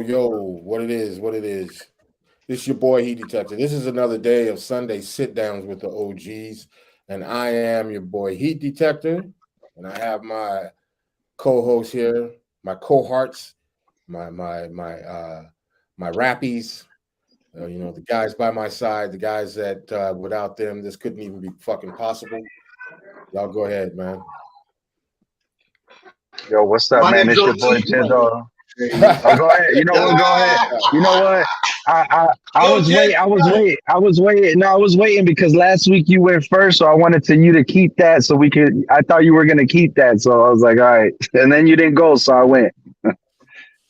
Yo, what it is. This is your boy Heat Detector. This is another day of Sunday sit downs with the OGs, and I am your boy Heat Detector, and I have my co-host here, my cohorts, my rappies. The guys by my side, the guys that without them this couldn't even be fucking possible. Y'all go ahead, man. Yo, what's up, My man? name's It's your boy OT. Jizzle. Hey. Oh, go ahead. You know what? Go ahead. You know what? I Go, was Jay. wait. I was wait. I was waiting. No, I was waiting because last week you went first, so I wanted to you to keep that, so we could. I thought you were gonna keep that, so I was like, all right. And then you didn't go, so I went. All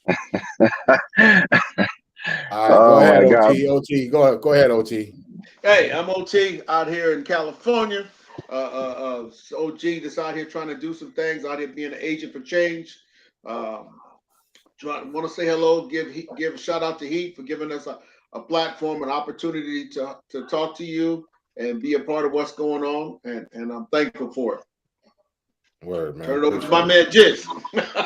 right, go Oh ahead, my god. OT. Go ahead, OT. Hey, I'm OT out here in California. OG that's out here trying to do some things, out here being an agent for change. Um, want to say hello, give a shout out to Heat for giving us a platform, an opportunity to talk to you and be a part of what's going on, and I'm thankful for it. Word, man. Turn it over to Appreciate my it. man Jiz.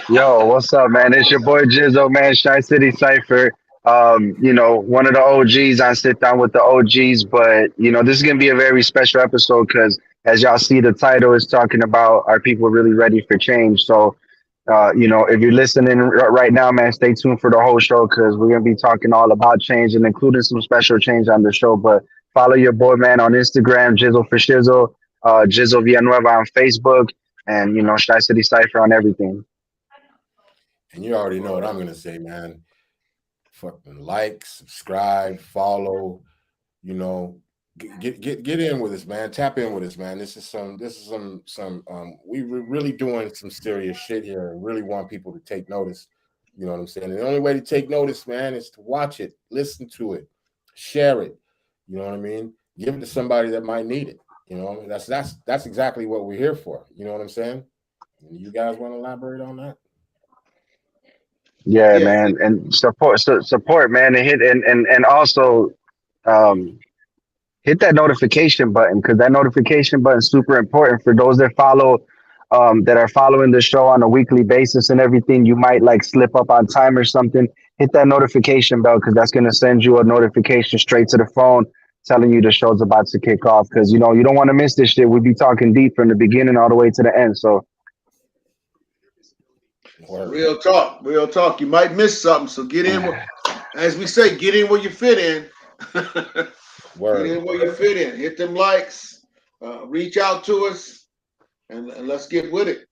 Yo, what's up, man? It's your boy Jizzo, man. Shy City Cipher. One of the OGs. I sit down with the OGs, but this is gonna be a very special episode because, as y'all see, the title is talking about are people really ready for change? So, if you're listening right now, man, stay tuned for the whole show because we're gonna be talking all about change and including some special change on the show. But follow your boy, man, on Instagram, Jizzle for Shizzle, Jizzle Villanueva on Facebook, and Shy City Cipher on everything. And you already know what I'm gonna say, man. Fucking like, subscribe, follow. You know, get in with us, man. Tap in with us, man. This is some. We're really doing some serious shit here. And really want people to take notice. You know what I'm saying? And the only way to take notice, man, is to watch it, listen to it, share it. You know what I mean? Give it to somebody that might need it. That's exactly what we're here for. You know what I'm saying? You guys want to elaborate on that? Yeah, Yeah, man, and support, man, and hit and also um, hit that notification button because that notification button is super important for those that follow that are following the show on a weekly basis and everything. You might like slip up on time or something. Hit that notification bell because that's gonna send you a notification straight to the phone telling you the show's about to kick off because you don't want to miss this shit. We be talking deep from the beginning all the way to the end. So Word, real talk, real talk. You might miss something, so get in. As we say, get in where you fit in. Get word. in where you fit in. Hit them likes. Reach out to us, and let's get with it.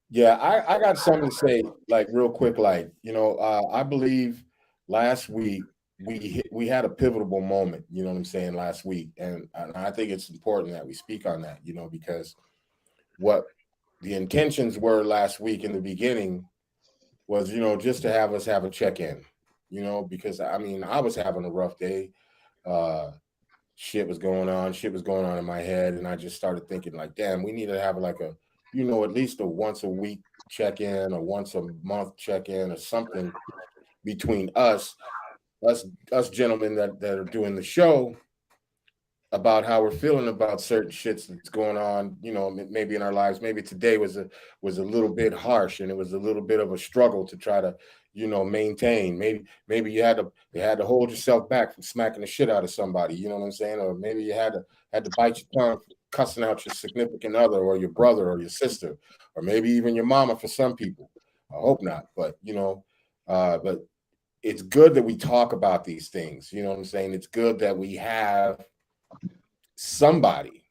Yeah, I got something to say, like real quick. I believe last week we had a pivotal moment. You know what I'm saying? Last week, and I think it's important that we speak on that. Because what the intentions were last week in the beginning was, just to have us have a check in. Because I mean, I was having a rough day. Uh, shit was going on in my head, and I just started thinking like, damn, we need to have like at least a once a week check in or once a month check in or something between us gentlemen that are doing the show about how we're feeling about certain shits that's going on, maybe in our lives. Maybe today was a little bit harsh, and it was a little bit of a struggle to try to, maintain. Maybe you had to hold yourself back from smacking the shit out of somebody. You know what I'm saying? Or maybe you had to bite your tongue, cussing out your significant other or your brother or your sister, or maybe even your mama for some people. I hope not, but but it's good that we talk about these things. You know what I'm saying? It's good that we have somebody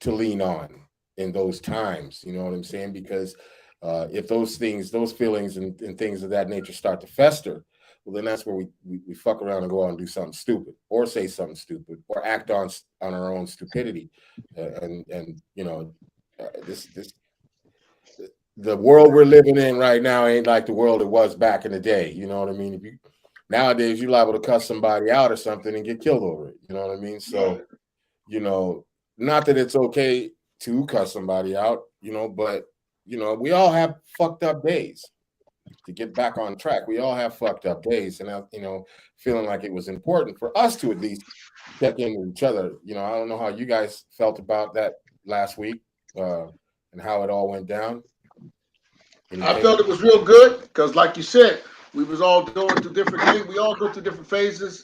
to lean on in those times. You know what I'm saying? Because if those things, those feelings and things of that nature start to fester, well, then that's where we fuck around and go out and do something stupid, or say something stupid, or act on our own stupidity. And this the world we're living in right now ain't like the world it was back in the day. You know what I mean? If you Nowadays, you're liable to cuss somebody out or something and get killed over it. You know what I mean? So, Right. you know, not that it's okay to cuss somebody out, but we all have fucked up days. To get back on track, we all have fucked up days, and feeling like it was important for us to at least check in with each other. I don't know how you guys felt about that last week, and how it all went down. Any I take? felt it was real good because, like you said, We was all going through different things. We all go through different phases,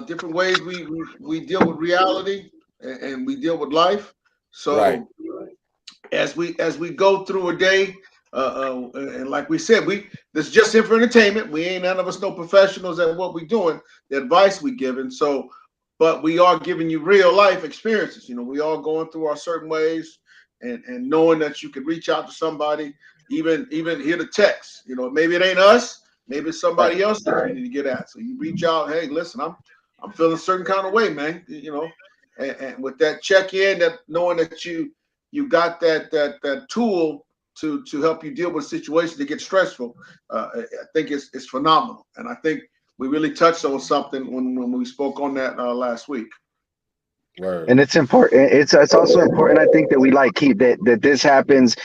different ways we deal with reality and we deal with life. So Right. as we go through a day, and like we said, this is just here for entertainment. We ain't none of us no professionals at what we doing, the advice we giving. So, but we are giving you real life experiences. You know, we all going through our certain ways, and knowing that you can reach out to somebody, even hear the text. You know, maybe it ain't us, maybe it's somebody else that you need to get at. So you reach out, hey, listen, I'm feeling a certain kind of way, man. You know, and with that check in, that knowing that you got that tool to help you deal with situations that get stressful. I think it's phenomenal, and I think we really touched on something when we spoke on that last week. Word. And it's important. It's also important. I think that we like keep that this happens.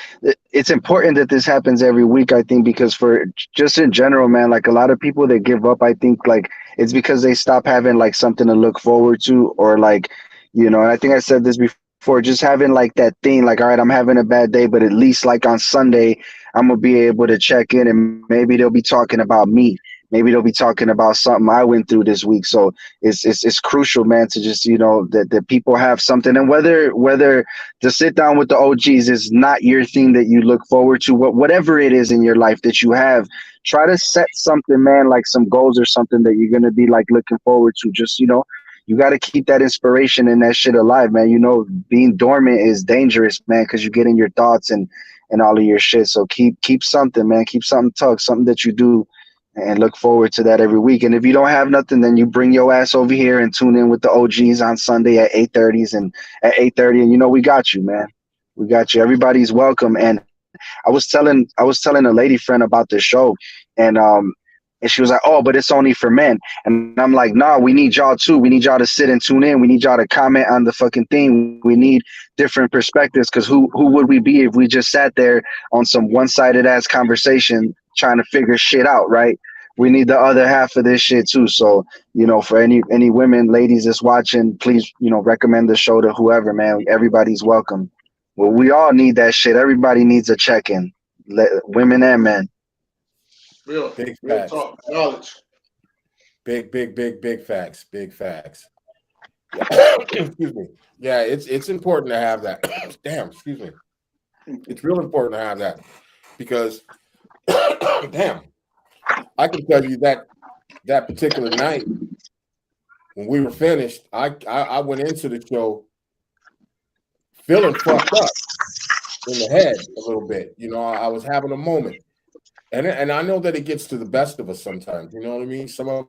It's important that this happens every week. I think because for just in general, man, like a lot of people that give up, I think like it's because they stop having like something to look forward to, or like, you know. And I think I said this before, just having like that thing, like, all right, I'm having a bad day, but at least like on Sunday, I'm gonna be able to check in, and maybe they'll be talking about me. Maybe they'll be talking about something I went through this week. So it's crucial, man, to just, you know, that people have something. And whether to sit down with the OGs is not your thing that you look forward to, whatever it is in your life that you have, try to set something, man, like some goals or something that you're gonna be like looking forward to. Just, you know, you got to keep that inspiration and that shit alive, man. You know, being dormant is dangerous, man, because you get in your thoughts and all of your shit. So keep something, man. Keep something tucked, something that you do, and look forward to that every week. And if you don't have nothing, then you bring your ass over here and tune in with the OGs on Sunday at 8:30 and at 8:30. And you know, we got you, man. We got you. Everybody's welcome. And I was telling a lady friend about this show, and she was like, "Oh, but it's only for men." And I'm like, "Nah, we need y'all too. We need y'all to sit and tune in. We need y'all to comment on the fucking thing. We need different perspectives, because who would we be if we just sat there on some one-sided ass conversation trying to figure shit out, right? We need the other half of this shit too." So, you know, for any women, ladies that's watching, please, you know, recommend the show to whoever, man. Everybody's welcome. Well, we all need that shit. Everybody needs a check-in, women and men. Real facts. talk, knowledge. Big facts. Big facts. Yeah. Excuse me. Yeah, it's important to have that. Damn, excuse me. It's real important to have that, because damn, I can tell you that particular night when we were finished, I went into the show feeling fucked up in the head a little bit. You know, I was having a moment. And I know that it gets to the best of us sometimes. You know what I mean? Some of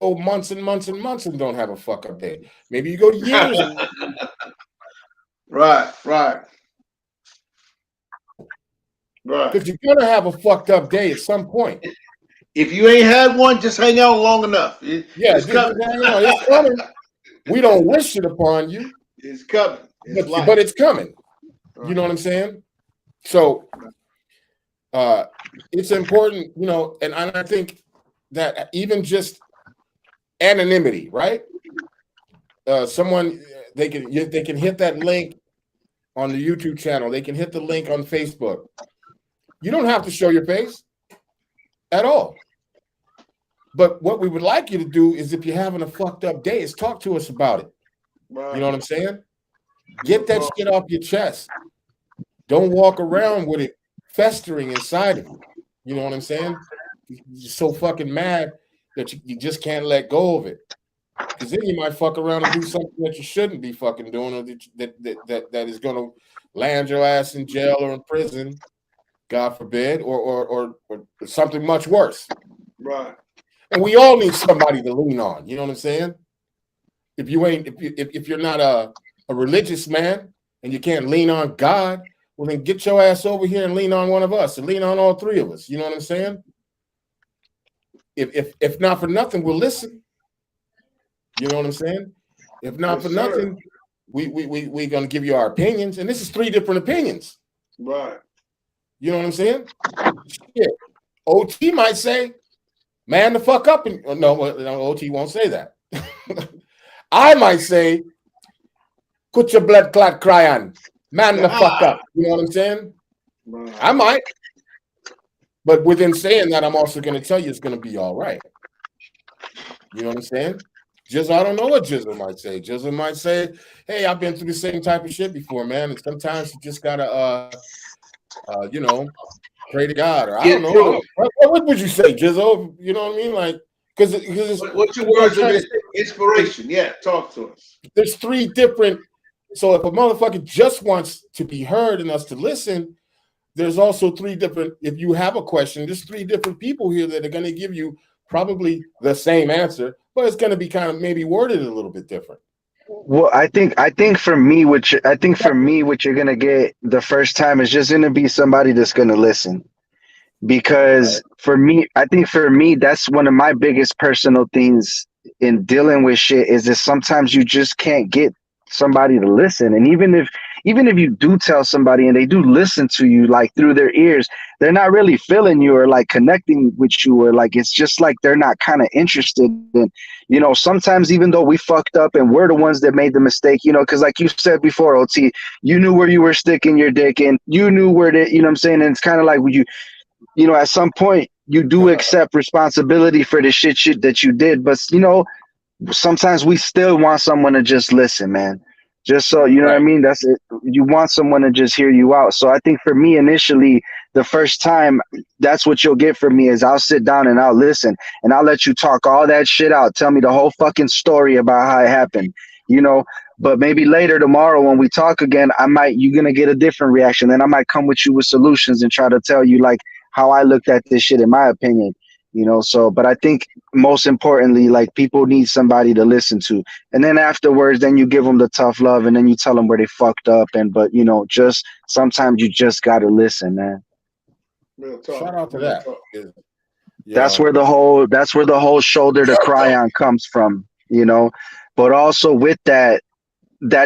months and months and months and don't have a fuck up day. Maybe you go years. Right. Because you're gonna have a fucked up day at some point. If you ain't had one, just hang out long enough. It's coming. It's coming. We don't wish it upon you. It's coming. But it's coming. You know what I'm saying? So it's important, you know, and I think that even just anonymity, right? Someone they can hit that link on the YouTube channel. They can hit the link on Facebook. You don't have to show your face at all. But what we would like you to do is, if you're having a fucked up day, is talk to us about it. Right. You know what I'm saying? Get that shit off your chest. Don't walk around with it festering inside of you. You know what I'm saying? You're so fucking mad that you just can't let go of it. Because then you might fuck around and do something that you shouldn't be fucking doing, or that is going to land your ass in jail or in prison, God forbid, or something much worse. Right. And we all need somebody to lean on. You know what I'm saying? If you're not a religious man and you can't lean on God, well, then get your ass over here and lean on one of us, and lean on all three of us. You know what I'm saying? If not for nothing, we'll listen. You know what I'm saying? If not for nothing, we're gonna give you our opinions, and this is 3 different opinions. Right. You know what I'm saying? Yeah. OT might say, "Man, the fuck up," and no, OT won't say that. I might say, Put your blood clot cry on. Man the fuck up. You know what I'm saying? I might. But within saying that, I'm also going to tell you it's going to be all right. You know what I'm saying? Jizzle, I don't know what Jizzle might say. Jizzle might say, hey, I've been through the same type of shit before, man. And sometimes you just got to, you know, pray to God. Or I don't know. What would you say, Jizzle? You know what I mean? Like, because what's your words of inspiration? Yeah, talk to us. There's three different. So if a motherfucker just wants to be heard and us to listen, there's also three different. If you have a question, there's three different people here that are going to give you probably the same answer, but it's going to be kind of maybe worded a little bit different. Well, I think for me, what you're gonna get the first time is just gonna be somebody that's gonna listen. Because for me, I think for me, that's one of my biggest personal things in dealing with shit is that sometimes you just can't get somebody to listen. And even if you do tell somebody and they do listen to you like through their ears, they're not really feeling you or like connecting with you, or like it's just like they're not kind of interested in, you know, sometimes even though we fucked up and we're the ones that made the mistake, you know, because like you said before, OT, you knew where you were sticking your dick in, you knew where to, you know what I'm saying? And it's kind of like you know, at some point you do accept responsibility for the shit that you did, but you know, sometimes we still want someone to just listen, man. Just so you know what I mean. That's it. You want someone to just hear you out. So I think for me, initially, the first time, that's what you'll get from me is I'll sit down and I'll listen and I'll let you talk all that shit out. Tell me the whole fucking story about how it happened, you know. But maybe later tomorrow when we talk again, you're gonna get a different reaction. Then I might come with you with solutions and try to tell you like how I looked at this shit in my opinion. You know, so, but I think most importantly, like people need somebody to listen to. And then afterwards, then you give them the tough love and then you tell them where they fucked up. But, you know, just sometimes you just got to listen, man. Real talk. Shout out to that. That's where the whole shoulder to cry on comes from, you know, but also with that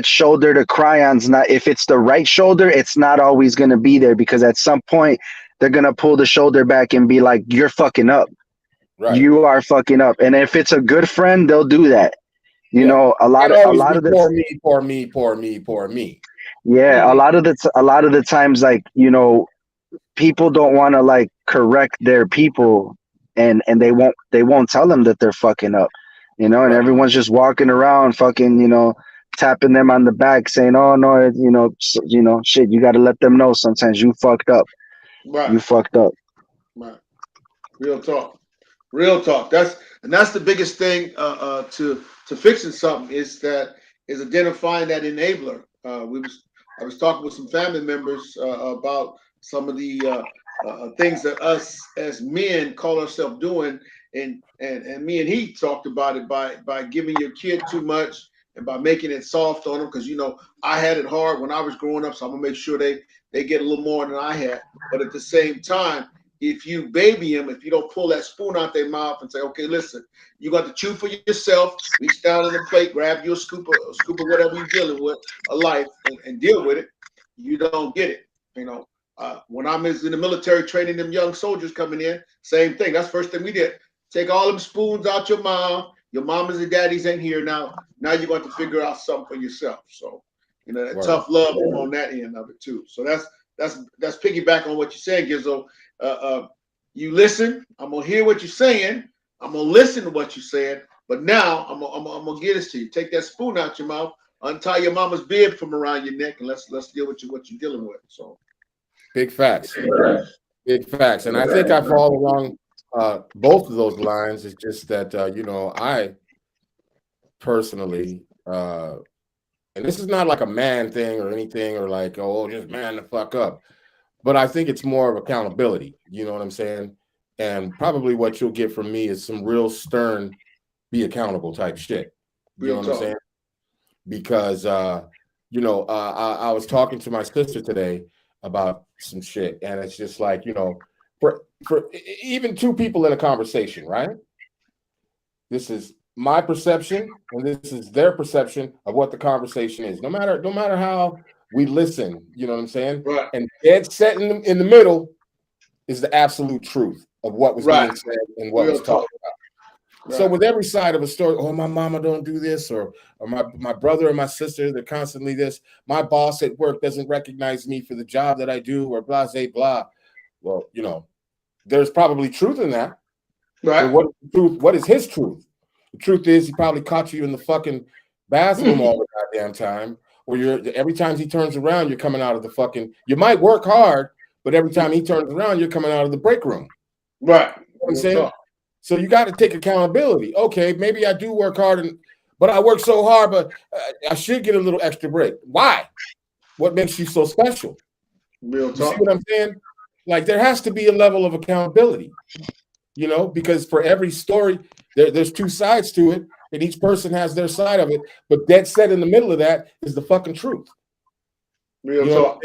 shoulder to cry on's not, if it's the right shoulder, it's not always going to be there because at some point, they're going to pull the shoulder back and be like, you're fucking up. Right. You are fucking up. And if it's a good friend, they'll do that. You know, a lot of the poor me. Yeah. A lot of the times, like, you know, people don't want to like correct their people and they won't tell them that they're fucking up, you know, and everyone's just walking around fucking, you know, tapping them on the back saying, oh no, you know, shit, you got to let them know sometimes you fucked up. Right. You fucked up. Right. Real talk. Real talk. That's the biggest thing to fixing something is identifying that enabler. I was talking with some family members about some of the things that us as men call ourselves doing, and me and he talked about it by giving your kid too much and by making it soft on them, because you know I had it hard when I was growing up, so I'm gonna make sure they get a little more than I had. But at the same time, if you baby them, if you don't pull that spoon out their mouth and say, okay, listen, you got to chew for yourself, reach down on the plate, grab your scoop of whatever you're dealing with, a life, and deal with it, you don't get it. You know, when I was in the military training them young soldiers coming in, same thing. That's the first thing we did. Take all them spoons out your mouth. Your mamas and daddies ain't here now. Now you're going to figure out something for yourself. So, you know, that tough love on that end of it too. So that's piggyback on what you're saying, Gizzo. You listen. I'm gonna hear what you're saying. I'm gonna listen to what you're saying. But now I'm gonna get this to you. Take that spoon out your mouth, untie your mama's bib from around your neck, and let's deal with what you're dealing with. So, big facts, big facts. And I think I fall along both of those lines. It's just that you know, I personally, and this is not like a man thing or anything, or like, oh, just man the fuck up. But I think it's more of accountability. You know what I'm saying? And probably what you'll get from me is some real stern, be accountable type shit. You know what I'm saying? Because, you know, I was talking to my sister today about some shit. And it's just like, you know, for even two people in a conversation, right? This is my perception and this is their perception of what the conversation is. No matter how we listen, you know what I'm saying? Right. And dead set in the middle is the absolute truth of what was being said and what was talked about. So with every side of a story, oh, my mama don't do this, or my brother or my sister, they're constantly this. My boss at work doesn't recognize me for the job that I do, or blah, blah, blah. Well, you know, there's probably truth in that. Right. But what is the truth? What is his truth? The truth is he probably caught you in the fucking bathroom all the goddamn time, or every time he turns around, you're coming out of the fucking. You might work hard, but every time he turns around, you're coming out of the break room. Right. You know what I'm saying? So you got to take accountability. Okay, maybe I do work hard, but I work so hard, but I should get a little extra break. Why? What makes you so special? Real talk. You see what I'm saying? Like there has to be a level of accountability, you know, because for every story, there's two sides to it, and each person has their side of it. But dead set in the middle of that is the fucking truth. Real you know talk.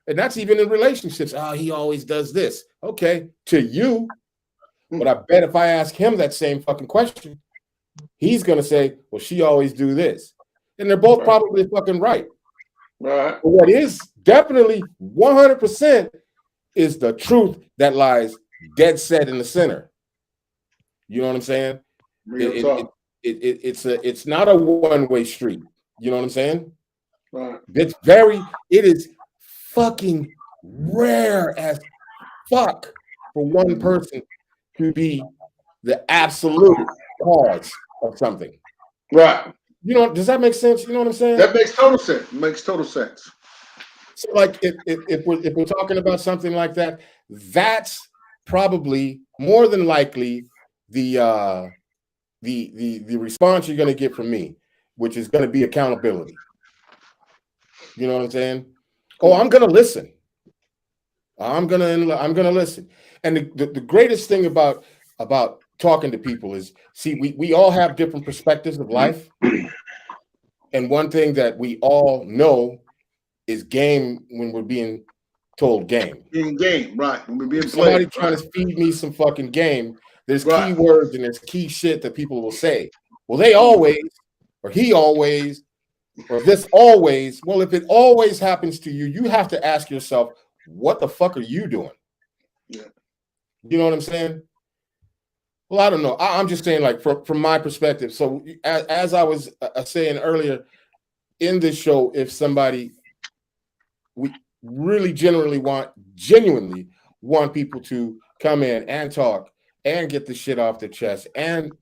And that's even in relationships. Oh, he always does this. Okay, to you. But I bet if I ask him that same fucking question, he's going to say, well, she always do this. And they're both probably fucking right. Right. But what is definitely 100% is the truth that lies dead set in the center. You know what I'm saying? Real talk. It's not a one-way street. You know what I'm saying? Right. It is fucking rare as fuck for one person to be the absolute cause of something. Right. You know, does that make sense? You know what I'm saying? That makes total sense. Makes total sense. So, like, if we're talking about something like that, that's probably more than likely the response you're going to get from me, which is going to be accountability. You know what I'm saying? Oh, I'm going to listen. I'm gonna listen. And the greatest thing about talking to people is, see, we all have different perspectives of life. And one thing that we all know is game when we're being told game. Being game, right. When we're being Somebody played. trying to feed me some fucking game, there's key words and there's key shit that people will say. Well, they always, or he always, or this always. Well, if it always happens to you, you have to ask yourself, what the fuck are you doing? Yeah. You know what I'm saying? Well, I don't know. I'm just saying, like, from my perspective. So as I was saying earlier in this show, if we really genuinely want people to come in and talk and get the shit off their chest and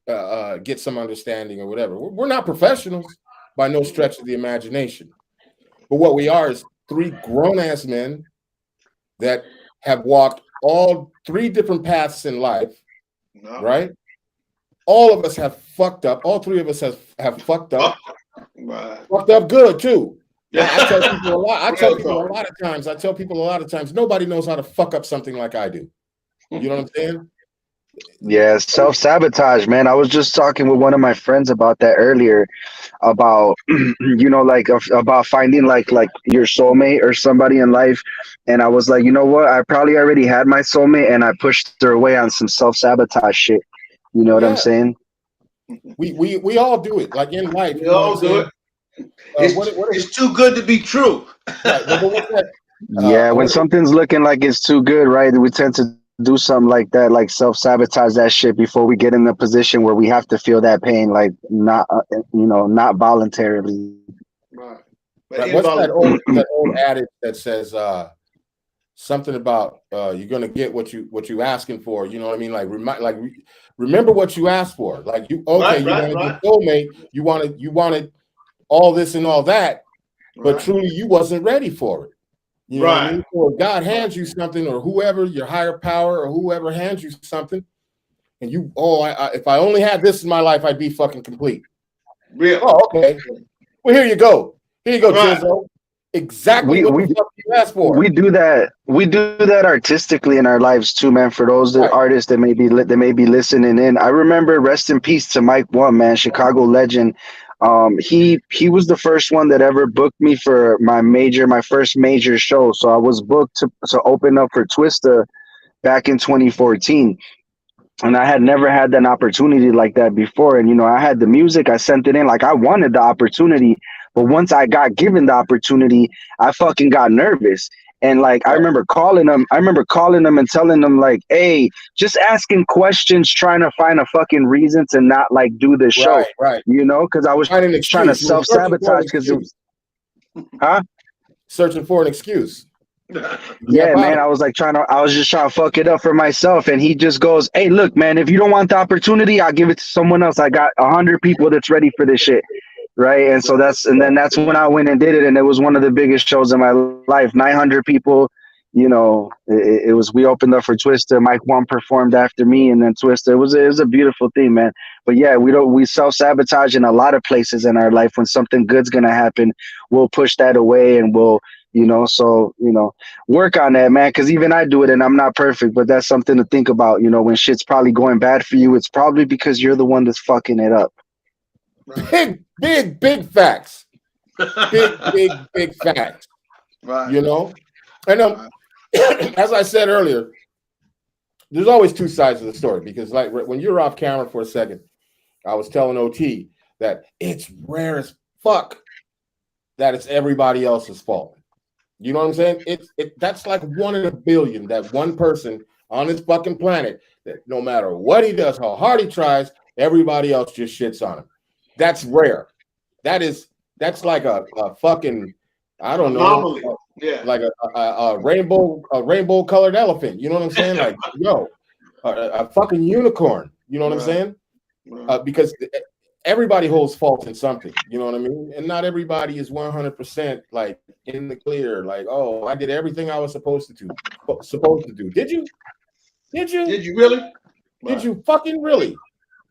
get some understanding or whatever. We're not professionals by no stretch of the imagination. But what we are is three grown-ass men that have walked all three different paths in life, right? All of us have fucked up. All three of us have fucked up. Fucked up good, too. Yeah. I tell people a lot of times, nobody knows how to fuck up something like I do. You know what I'm saying? Yeah, self-sabotage, man. I was just talking with one of my friends about that earlier, about about finding like your soulmate or somebody in life. And I was like, you know what? I probably already had my soulmate and I pushed her away on some self-sabotage shit. You know what I'm saying? We all do it. Like in life. We all do it. It's too good to be true. When something's looking like it's too good, right? We tend to do something like that, like self-sabotage that shit before we get in the position where we have to feel that pain, like not voluntarily. Right. What's that old adage that says something about you're gonna get what you asking for? You know what I mean? Like remember what you asked for. Like you wanted your soulmate, you wanted all this and all that, but truly you wasn't ready for it. You know what I mean? Or God hands you something, or whoever, your higher power, or whoever hands you something, and you, if I only had this in my life, I'd be fucking complete. Real. Oh, okay. Well, here you go. Here you go, Jizzo. Exactly what the fuck you asked for. We do that artistically in our lives too, man. For those artists that may be listening in, I remember, rest in peace to Mike One, man, Chicago legend. He was the first one that ever booked me for my first major show. So I was booked to open up for Twista back in 2014. And I had never had an opportunity like that before. And, I had the music, I sent it in, like I wanted the opportunity, But once I got given the opportunity, I fucking got nervous. And like I remember calling them and telling them like, hey, just asking questions, trying to find a fucking reason to not like do the show. Right. You know, because I was Find an trying to excuse. You were searching for an self-sabotage because it was excuse. Searching for an excuse. Yeah, man. I was just trying to fuck it up for myself. And he just goes, hey, look, man, if you don't want the opportunity, I'll give it to someone else. I got 100 people that's ready for this shit. Right. And so that's when I went and did it. And it was one of the biggest shows in my life. 900 people, you know, it was, we opened up for Twista. Mike One performed after me and then Twista. It was a beautiful thing, man. But yeah, we self-sabotage in a lot of places in our life. When something good's going to happen, we'll push that away and we'll, you know, so, you know, work on that, man. Cause even I do it and I'm not perfect, but that's something to think about. You know, when shit's probably going bad for you, it's probably because you're the one that's fucking it up. Big facts. Big facts. Right. You know? And as I said earlier, there's always two sides of the story, because like when you're off camera for a second, I was telling OT that it's rare as fuck that it's everybody else's fault. You know what I'm saying? That's like 1 in a billion, that one person on this fucking planet that no matter what he does, how hard he tries, everybody else just shits on him. That's rare. That's like a fucking, I don't know, like a rainbow colored elephant. You know what I'm saying? Like, yo, a fucking unicorn. You know what I'm saying? Because everybody holds fault in something. You know what I mean? And not everybody is 100% like in the clear. Like, oh, I did everything I was supposed to do. Did you? Did you really? Did you fucking really?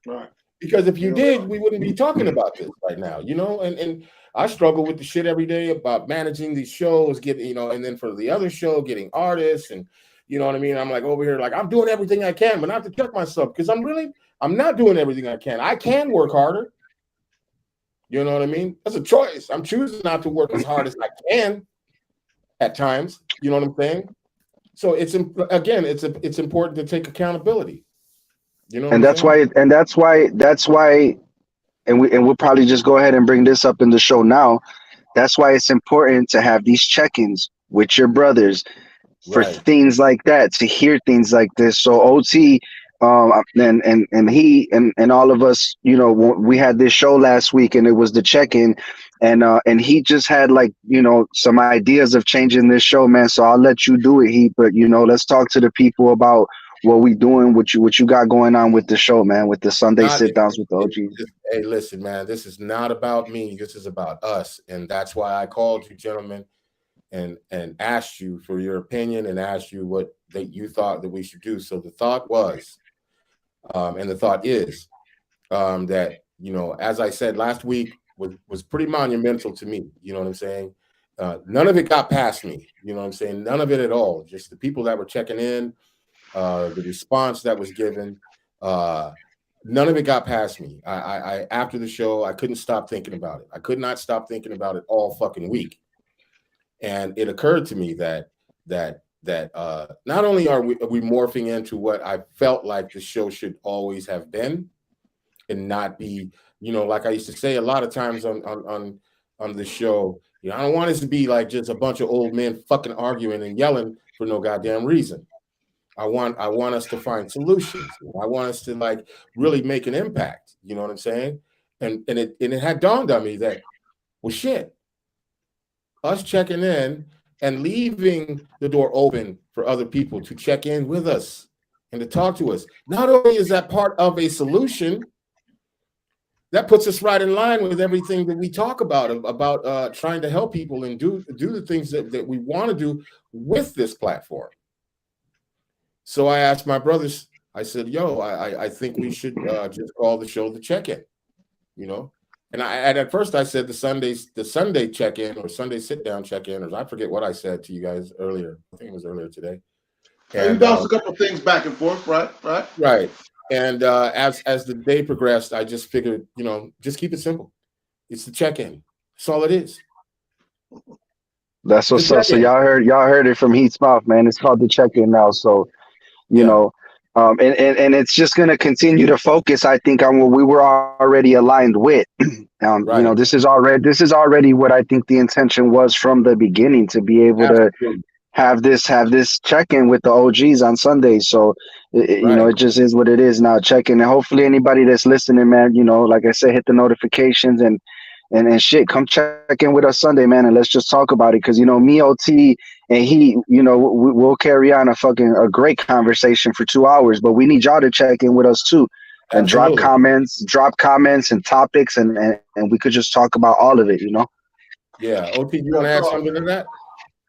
Right. Because if you did, we wouldn't be talking about this right now, you know. And I struggle with the shit every day about managing these shows, getting, you know, and then for the other show, getting artists, and you know what I mean. I'm like over here, like I'm doing everything I can, but not to check myself, because I'm not doing everything I can. I can work harder. You know what I mean? That's a choice. I'm choosing not to work as hard as I can at times. You know what I'm saying? So it's important to take accountability. You know, and that's why, we'll probably just go ahead and bring this up in the show now. That's why it's important to have these check-ins with your brothers for things like that, to hear things like this. So OT, and he and all of us, you know, we had this show last week and it was the check-in, and he just had like, you know, some ideas of changing this show, man. So I'll let you do it, but you know, let's talk to the people about what we doing, what you got going on with the show, man, with the Sunday sit downs with the OGs. Hey, listen, man, this is not about me. This is about us. And that's why I called you gentlemen and asked you for your opinion and asked you what you thought that we should do. So the thought was, and the thought is, that, you know, as I said last week, was pretty monumental to me. You know what I'm saying? None of it got past me. You know what I'm saying? None of it at all. Just the people that were checking in, the response that was given, none of it got past me. I after the show, I couldn't stop thinking about it. I could not stop thinking about it all fucking week. And it occurred to me that not only are we morphing into what I felt like the show should always have been, and not be, you know, like I used to say a lot of times on the show, you know, I don't want us to be like just a bunch of old men fucking arguing and yelling for no goddamn reason. I want us to find solutions. I want us to like really make an impact. You know what I'm saying? And it had dawned on me that, well, shit, us checking in and leaving the door open for other people to check in with us and to talk to us. Not only is that part of a solution, that puts us right in line with everything that we talk about trying to help people and do the things that we want to do with this platform. So I asked my brothers, I said, yo, I think we should just call the show the check-in, you know? And at first I said the Sunday check-in or Sunday sit-down check-in, or I forget what I said to you guys earlier. I think it was earlier today. And you bounced a couple of things back and forth, right? Right. And as the day progressed, I just figured, you know, just keep it simple. It's the check-in. That's all it is. That's what's up. So y'all heard it from Heat's mouth, man. It's called the check-in now. So, you know, And it's just going to continue to focus, I think, on what we were already aligned with. Right. This is already what I think the intention was from the beginning, to be able to have this check-in with the OGs on Sundays. So it just is what it is now. Check-in, and hopefully anybody that's listening, man, like I said, hit the notifications and shit, come check in with us Sunday, man, and let's just talk about it. Because me, OT, and he, we'll carry on a great conversation for 2 hours. But we need y'all to check in with us too, and drop comments and topics, and we could just talk about all of it. Yeah, OT, you want to add something to that?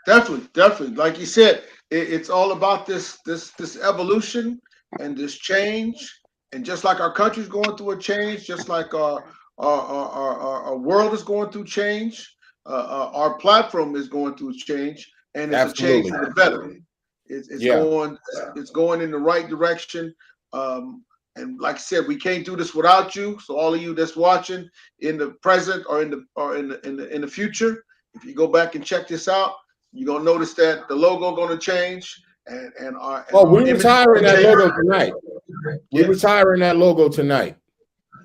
Definitely. Like you said, it's all about this evolution and this change. And just like our country's going through a change, just like our world is going through change, our platform is going through change, and it's a change for the better. It's going in the right direction. And like I said, we can't do this without you. So all of you that's watching in the present or in the future, if you go back and check this out, you're gonna notice that the logo gonna change, we're retiring that logo tonight. We're retiring that logo tonight.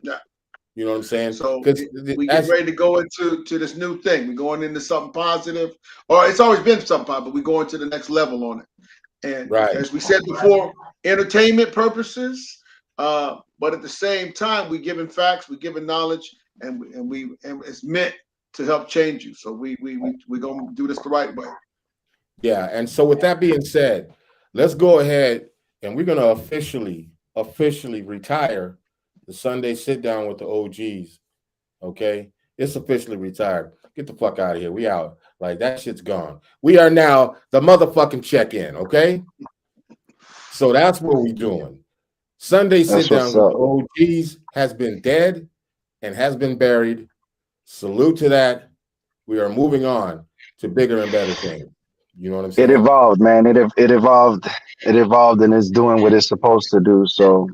Yeah. You know what I'm saying? So we get ready to go into this new thing. We're going into something positive, or it's always been something positive, but we're going to the next level on it. And as we said before, entertainment purposes, but at the same time, we're giving facts, we're giving knowledge, and it's meant to help change you. So we're gonna do this the right way. Yeah, and so with that being said, let's go ahead and we're gonna officially retire the Sunday sit down with the OGs. Okay, it's officially retired. Get the fuck out of here. We out. Like, that shit's gone. We are now the motherfucking check-in. Okay, so that's what we're doing. Sunday sit down with the OGs has been dead and has been buried. Salute to that. We are moving on to bigger and better things. You know what I'm saying? It evolved, man. It evolved, and it's doing what it's supposed to do. So,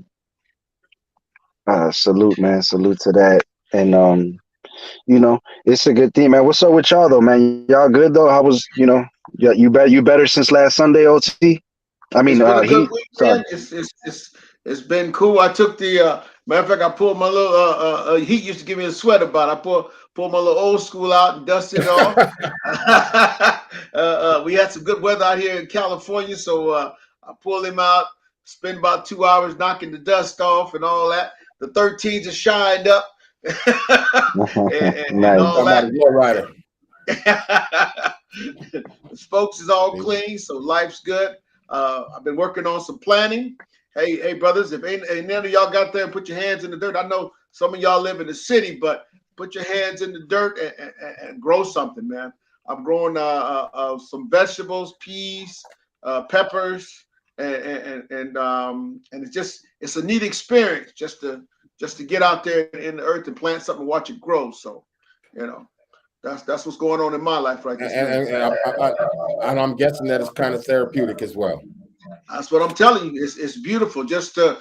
salute, man. Salute to that. And it's a good thing, man. What's up with y'all though, man? Y'all good though? How was you better since last Sunday, OT? I mean, it's been cool. I took the matter of fact, I pulled my little Heat used to give me a sweater, but I pulled my little old school out and dusted it off. We had some good weather out here in California, so I pulled him out, spent about 2 hours knocking the dust off and all that. The 13s are shined up. and all that. The spokes is all clean, so life's good. I've been working on some planning. Hey, brothers, if ain't none of y'all got there and put your hands in the dirt. I know some of y'all live in the city, but put your hands in the dirt and grow something, man. I'm growing some vegetables, peas, peppers, and it's a neat experience just to get out there in the earth and plant something and watch it grow. So, that's what's going on in my life right now. And I'm guessing that it's kind of therapeutic as well. That's what I'm telling you. It's beautiful just to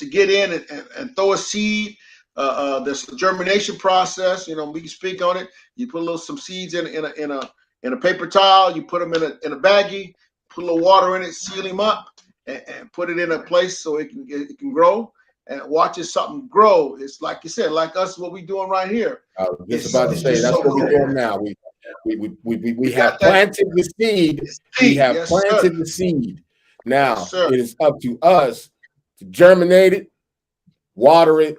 get in and throw a seed. There's a germination process. We can speak on it. You put some seeds in a paper towel. You put them in a baggie. Put a little water in it. Seal them up and put it in a place so it can grow. And watching something grow. It's like you said, like us, what we're doing right here. I was just about to say that's what we're doing now. We have planted the seed. We have planted the seed. Now it is up to us to germinate it, water it,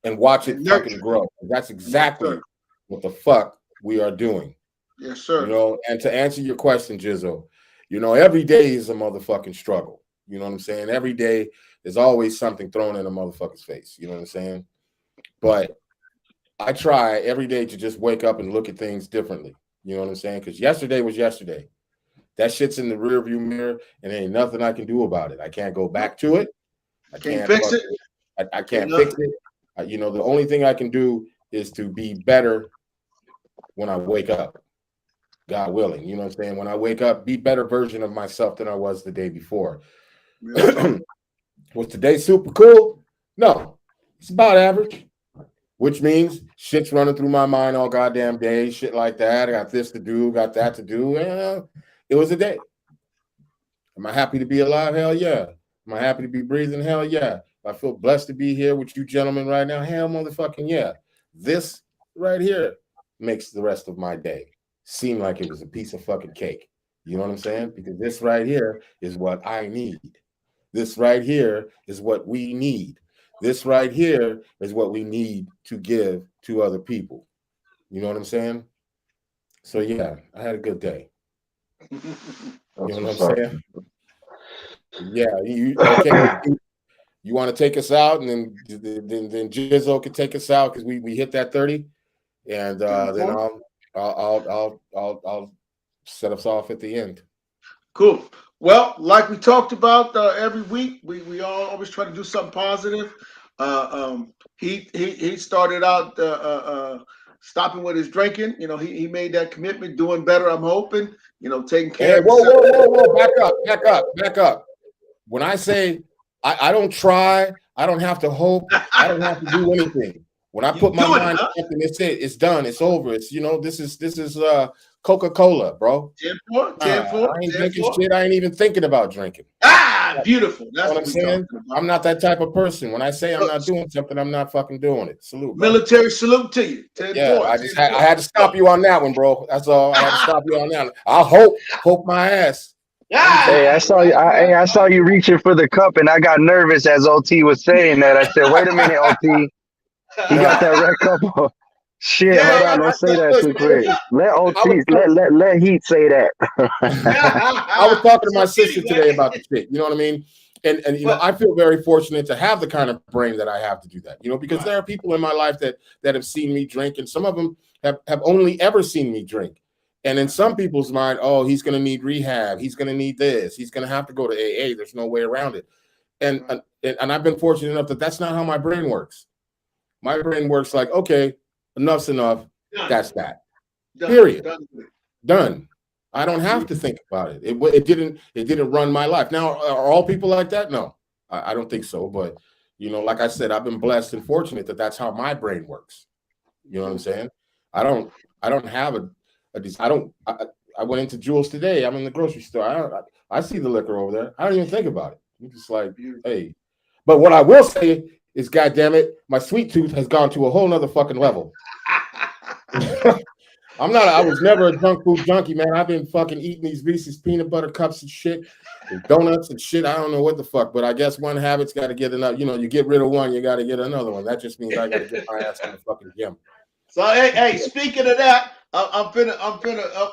and watch it fucking grow. That's exactly what the fuck we are doing. Yes, sir. And to answer your question, Jizzo, every day is a motherfucking struggle. You know what I'm saying? Every day there's always something thrown in a motherfucker's face. You know what I'm saying? But I try every day to just wake up and look at things differently. You know what I'm saying? Because yesterday was yesterday. That shit's in the rearview mirror, and there ain't nothing I can do about it. I can't go back to it. I can't fix it. I can't fix it. The only thing I can do is to be better when I wake up. God willing. You know what I'm saying? When I wake up, be better version of myself than I was the day before. Was today super cool? No. It's about average. Which means shit's running through my mind all goddamn day, shit like that. I got this to do, got that to do. It was a day. Am I happy to be alive? Hell yeah. Am I happy to be breathing? Hell yeah. I feel blessed to be here with you gentlemen right now. Hell motherfucking yeah. This right here makes the rest of my day seem like it was a piece of fucking cake. You know what I'm saying? Because this right here is what I need. This right here is what we need. This right here is what we need to give to other people. You know what I'm saying? So yeah, I had a good day. You know what I'm saying? Yeah, you okay? You want to take us out, and then Jizzo can take us out because we hit that 30, and then I'll set us off at the end. Cool. Well, like we talked about every week, we all always try to do something positive. He started out stopping with his drinking. You know, he made that commitment, doing better. I'm hoping. You know, taking care. Hey, whoa! Back up. When I say I don't try, I don't have to hope, I don't have to do anything. When I put my mind on something, it's it. It's done. It's over. It's this is Coca-Cola, bro. 10-4. I ain't drinking shit. I ain't even thinking about drinking. Beautiful. That's what I'm saying. I'm not that type of person. When I say I'm not doing something, I'm not fucking doing it. Salute, bro. Military salute to you. 10-4. Yeah, I had to stop you on that one, bro. That's all. I had to stop you on that one. I'll hope my ass. Hey, I saw you reaching for the cup, and I got nervous as OT was saying that. I said, "Wait a minute, OT, he got that red cup." Shit, hold on, don't say that too quick. Let OT, let Heat say that. I was talking to my sister today about the shit. You know what I mean? And you know, I feel very fortunate to have the kind of brain that I have to do that. You know, because there are people in my life that have seen me drink, and some of them have only ever seen me drink. And in some people's mind, oh, he's going to need rehab. He's going to need this. He's going to have to go to AA. There's no way around it. And I've been fortunate enough that that's not how my brain works. My brain works like, okay, enough's enough. That's that. Period. Done. I don't have to think about it. It didn't run my life. Now, are all people like that? No, I don't think so. But you know, like I said, I've been blessed and fortunate that that's how my brain works. You know what I'm saying? I don't have I went into Jules today. I'm in the grocery store. I see the liquor over there. I don't even think about it. I'm just like, hey. But what I will say is, goddamn it, my sweet tooth has gone to a whole nother fucking level. I was never a junk food junkie, man. I've been fucking eating these Reese's peanut butter cups and shit, and donuts and shit. I don't know what the fuck, but I guess one habit's got to get another. You know, you get rid of one, you got to get another one. That just means I got to get my ass in the fucking gym. So hey, speaking of that, I'm finna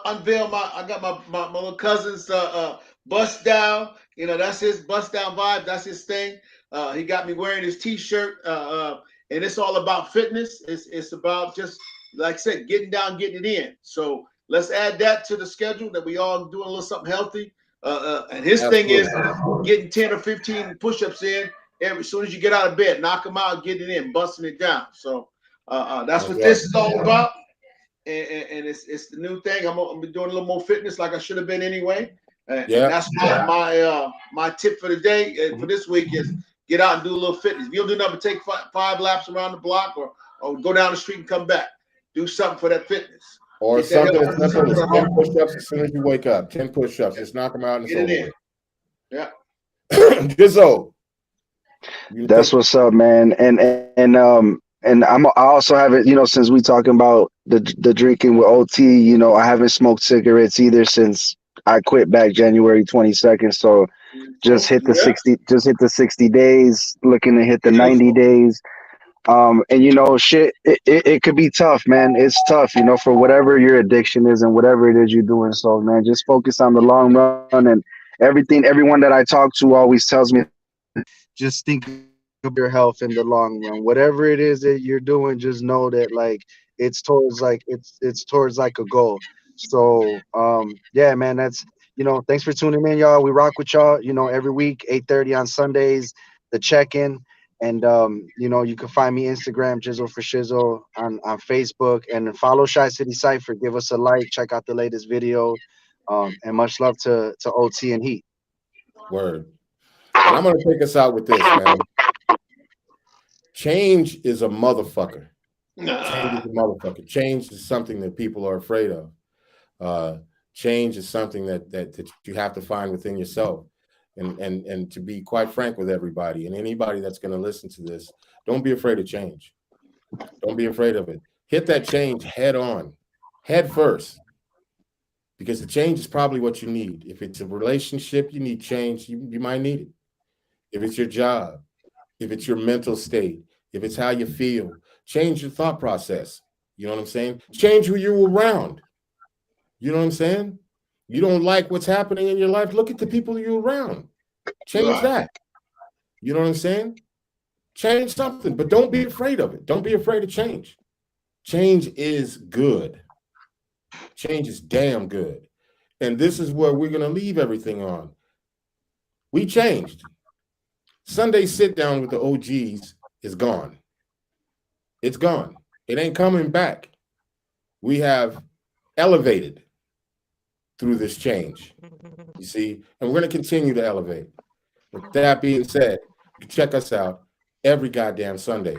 unveil I got my little cousin's bust down. You know, that's his bust down vibe. That's his thing. He got me wearing his t-shirt, and it's all about fitness. It's about just, like I said, getting down, getting it in. So let's add that to the schedule, that we all doing a little something healthy. And his thing is getting 10 or 15 push-ups in as soon as you get out of bed. Knock them out, getting it in, busting it down. So that's what this is all about. And it's the new thing. I'm doing a little more fitness like I should have been anyway. And that's my tip for the day, for this week, is get out and do a little fitness. If you don't do nothing, take five laps around the block, or go down the street and come back. Do something for that fitness. Or something as simple as 10 push-ups as soon as you wake up. 10 push-ups. Just knock them out and get it in. Yeah. Gizzo. That's what's up, man. And I also haven't, you know, since we talking about the drinking with OT, you know, I haven't smoked cigarettes either since I quit back January 22nd. So just hit the 60 days, looking to hit the 90 days. And you know, shit, it could be tough, man. It's tough, you know, for whatever your addiction is and whatever it is you're doing. So, man, just focus on the long run. And everyone that I talk to always tells me, just think of your health in the long run. Whatever it is that you're doing, just know that like it's towards like a goal. So yeah, man, that's, you know, thanks for tuning in, y'all. We rock with y'all, you know, every week, 8:30 on Sundays, the check-in. And you know, you can find me Instagram, Jizzle for Shizzle, on Facebook, and follow Shy City Cypher. Give us a like, check out the latest video. And much love to OT and Heat. Word. And I'm gonna take us out with this, man. Change is a motherfucker. Change is a motherfucker. Change is something that people are afraid of. Change is something that you have to find within yourself. And to be quite frank with everybody and anybody that's going to listen to this, don't be afraid of change. Don't be afraid of it. Hit that change head on, head first, because the change is probably what you need. If it's a relationship, you need change. You might need it. If it's your job, if it's your mental state, if it's how you feel, change your thought process. You know what I'm saying? Change who you're around. You know what I'm saying? You don't like what's happening in your life, look at the people you're around. Change that. You know what I'm saying? Change something, but don't be afraid of it. Don't be afraid of change. Change is good. Change is damn good. And this is where we're going to leave everything on. We changed. Sunday sit down with the OGs is gone. It's gone. It ain't coming back. We have elevated through this change, you see, and we're going to continue to elevate. With that being said, you can check us out every goddamn Sunday.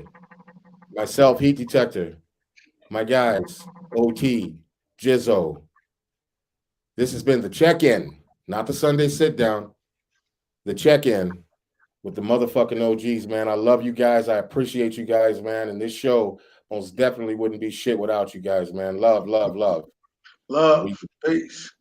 Myself, Heat Detector, my guys, OT, Jizzo. This has been the check-in, not the Sunday sit-down, the check-in with the motherfucking OGs, man. I love you guys. I appreciate you guys, man. And this show most definitely wouldn't be shit without you guys, man. Love, love, love. Love. Peace.